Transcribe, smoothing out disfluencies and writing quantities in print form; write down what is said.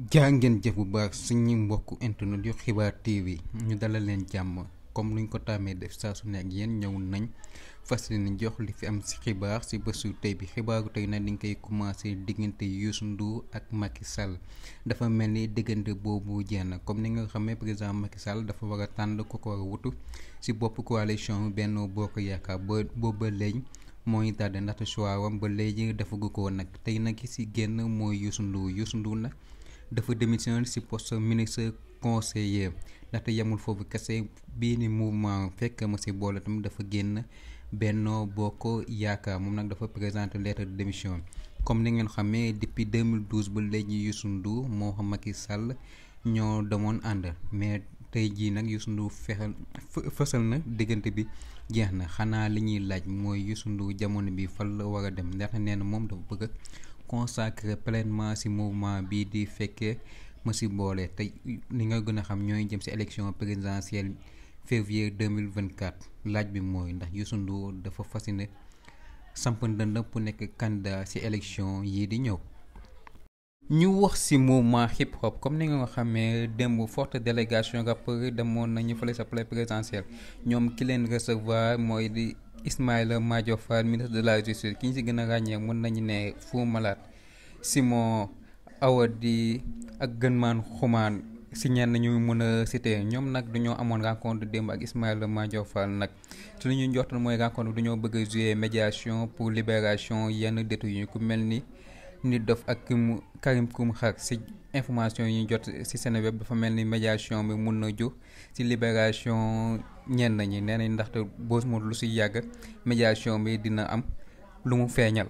jaa ngeen jëf bu baax suñu mbokku internet yu xibaar TV ñu dalal leen jàmm comme luñ ko tàmmee def saa su nekk yéen ñëw nañ fas yéene jox li fi am si xibaar si bésu tey bi xibaaru tey nag dañ koy commencé diggante Youssou Ndour ak Macky Sall dafa mel ni diggante boobu jeex na comme ni nga xamee président Macky Sall dafa war a tànn ko ko war a wutu si bopp coalition Benno Bokk Yaakaar boobu ba léegi mooy tànn ndaxte choix wam ba léegi defagu ko nag tey nag si génn mooy Youssou Ndour nag. dafa démissionné ci poste ministre conseiller ndaxte yemul foofu kese bii ni mouvement fekk ma ci boole tamit dafa génn Benno Bokk Yaakaar moom nag dafa présenter lettre de démission comme ni ngeen xamee depuis 2012 ba léegi Youssou Ndour moo xam Macky Sall ñoo demoon ànd mais tey jii nag Youssou Ndour fësal na diggante bi jeex na xanaa li ñuy laaj mooy Youssou Ndour jamono bi fan la war a dem ndaxte nee na moom dafa bëgg consacré pleinement ci mouvement bii di fekkee ma ci boole te li nga gën a xam ñooy jëm ci élection présidentielle février 2024 laaj bi mooy ndax Youssou Ndour dafa fas yéene samp ndënd pour nekk candidat ci élection yii di ñëw. ñu wax ci mouvement hip hop comme ni nga xamee démb forte délégation rappeur demoon nañu fële sa palais présidentiel ñoom ki leen recevoir mooy di Ismaïla Madior Fall ministre de la justice ki ñu ci gën a ràññee mën nañu ne Fou Malade Simon Awadi ak Gënmaan Xumaan si ñenn ñu mën a cité ñoom nag dañoo amoon rencontre démb ak Ismaïla Madior Fall nag su ñu njortoon mooy rencontre dañoo bëgg a jouer médiation pour libération yenn détenus ku mel ni Nit Doff ak Karim Xrum Xax ci information yi ñu jot ci Seneweb dafa mel ni médiation bi mun na jur ci libération ñenn ñi nee nañ ndaxte boos moom lu ci yàgg médiation bi dina am lu mu feeñal.